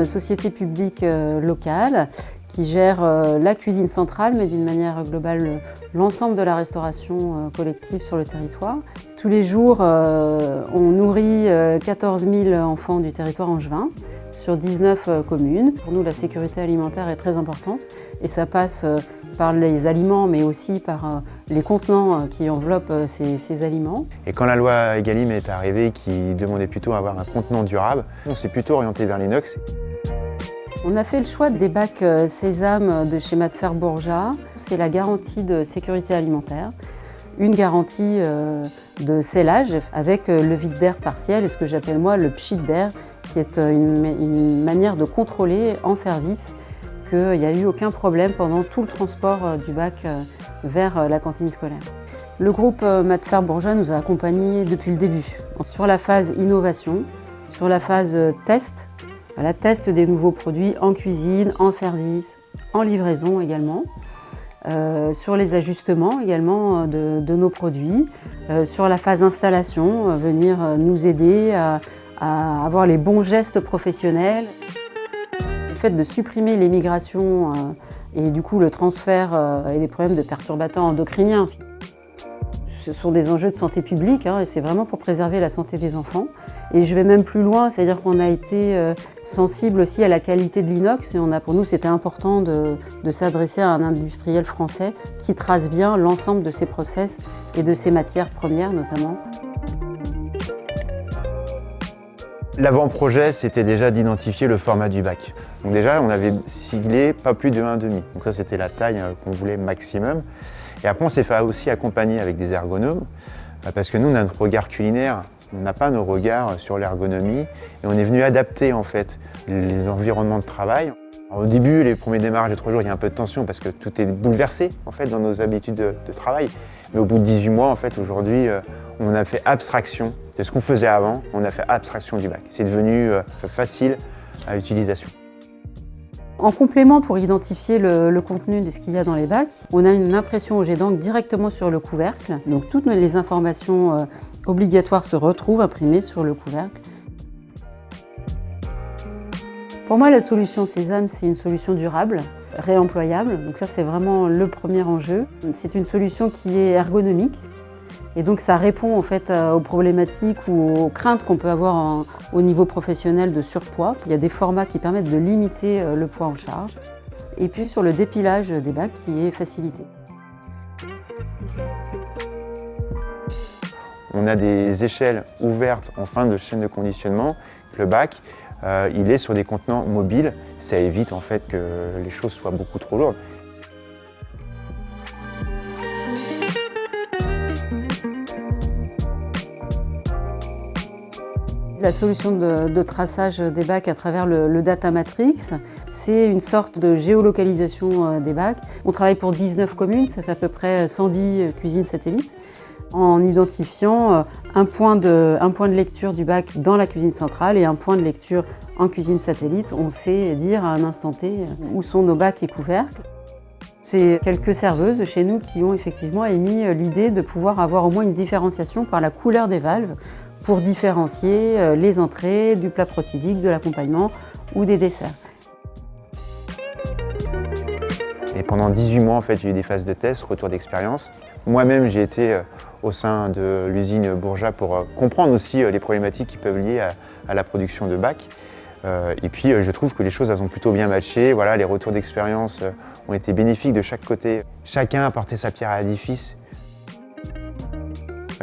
une société publique locale qui gère la cuisine centrale, mais d'une manière globale, l'ensemble de la restauration collective sur le territoire. Tous les jours, on nourrit 14 000 enfants du territoire angevin sur 19 communes. Pour nous, la sécurité alimentaire est très importante et ça passe par les aliments, mais aussi par les contenants qui enveloppent ces aliments. Et quand la loi Egalim est arrivée, qui demandait plutôt à avoir un contenant durable, on s'est plutôt orienté vers l'inox. On a fait le choix des bacs Sésame de chez Matfer Bourja. C'est la garantie de sécurité alimentaire, une garantie de scellage avec le vide d'air partiel et ce que j'appelle moi le pchit d'air, qui est une manière de contrôler en service qu'il n'y a eu aucun problème pendant tout le transport du bac vers la cantine scolaire. Le groupe Matfer Bourja nous a accompagnés depuis le début, sur la phase innovation, sur la phase test, la test des nouveaux produits en cuisine, en service, en livraison également, sur les ajustements également de nos produits, sur la phase installation, venir nous aider à avoir les bons gestes professionnels. Le fait de supprimer les migrations et du coup le transfert et des problèmes de perturbateurs endocriniens, ce sont des enjeux de santé publique et c'est vraiment pour préserver la santé des enfants. Et je vais même plus loin, c'est-à-dire qu'on a été sensible aussi à la qualité de l'inox et pour nous c'était important de s'adresser à un industriel français qui trace bien l'ensemble de ses process et de ses matières premières notamment. L'avant-projet, c'était déjà d'identifier le format du bac. Donc déjà, on avait ciblé pas plus de 1,5. Donc ça, c'était la taille qu'on voulait maximum. Et après, on s'est fait aussi accompagner avec des ergonomes, parce que nous, notre regard culinaire, on n'a pas nos regards sur l'ergonomie, et on est venu adapter en fait les environnements de travail. Alors, au début, les premiers démarrages, les 3 jours, il y a un peu de tension parce que tout est bouleversé en fait dans nos habitudes de travail. Mais au bout de 18 mois, en fait, aujourd'hui, on a fait abstraction de ce qu'on faisait avant. On a fait abstraction du bac. C'est devenu facile à utilisation. En complément, pour identifier le contenu de ce qu'il y a dans les bacs, on a une impression au jet d'encre directement sur le couvercle. Donc toutes les informations obligatoires se retrouvent imprimées sur le couvercle. Pour moi, la solution Sésame, c'est une solution durable, réemployable. Donc ça, c'est vraiment le premier enjeu. C'est une solution qui est ergonomique. Et donc ça répond en fait aux problématiques ou aux craintes qu'on peut avoir au niveau professionnel de surpoids. Il y a des formats qui permettent de limiter le poids en charge. Et puis sur le dépilage des bacs qui est facilité. On a des échelles ouvertes en fin de chaîne de conditionnement. Le bac, il est sur des contenants mobiles. Ça évite en fait que les choses soient beaucoup trop lourdes. La solution de traçage des bacs à travers le Data Matrix, c'est une sorte de géolocalisation des bacs. On travaille pour 19 communes, ça fait à peu près 110 cuisines satellites, en identifiant un point de lecture du bac dans la cuisine centrale et un point de lecture en cuisine satellite. On sait dire à un instant T où sont nos bacs et couvercles. C'est quelques serveuses chez nous qui ont effectivement émis l'idée de pouvoir avoir au moins une différenciation par la couleur des valves pour différencier les entrées du plat protidique, de l'accompagnement ou des desserts. Et pendant 18 mois, en fait, il y a eu des phases de test, retour d'expérience. Moi-même, j'ai été au sein de l'usine Bourja pour comprendre aussi les problématiques qui peuvent lier à la production de bacs. Et puis, je trouve que les choses elles ont plutôt bien matché. Voilà, les retours d'expérience ont été bénéfiques de chaque côté. Chacun a apporté sa pierre à l'édifice.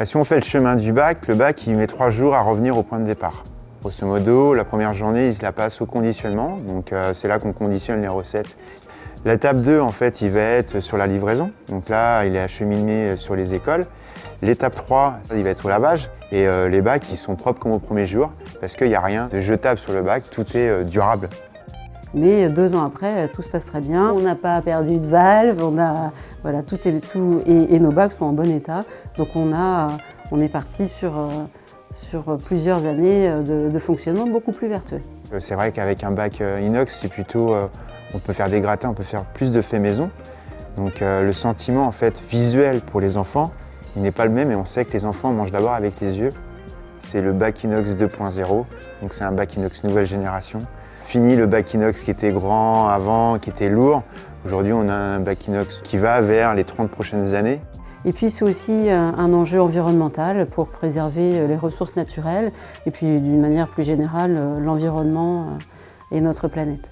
Si on fait le chemin du bac, le bac il met 3 jours à revenir au point de départ. Grosso modo, la première journée, il se la passe au conditionnement, donc c'est là qu'on conditionne les recettes. L'étape 2, en fait, il va être sur la livraison, donc là, il est acheminé sur les écoles. L'étape 3, ça, il va être au lavage, et les bacs, ils sont propres comme au premier jour, parce qu'il n'y a rien de jetable sur le bac, tout est durable. Mais 2 ans après, tout se passe très bien. On n'a pas perdu de valve, voilà, tout et nos bacs sont en bon état. Donc on est parti sur plusieurs années de fonctionnement beaucoup plus vertueux. C'est vrai qu'avec un bac inox, c'est plutôt, on peut faire des gratins, on peut faire plus de faits maison. Donc le sentiment en fait visuel pour les enfants, il n'est pas le même et on sait que les enfants mangent d'abord avec les yeux. C'est le bac inox 2.0, donc c'est un bac inox nouvelle génération. fini le bac inox qui était grand avant, qui était lourd. Aujourd'hui, on a un bac inox qui va vers les 30 prochaines années. Et puis c'est aussi un enjeu environnemental pour préserver les ressources naturelles et puis d'une manière plus générale l'environnement et notre planète.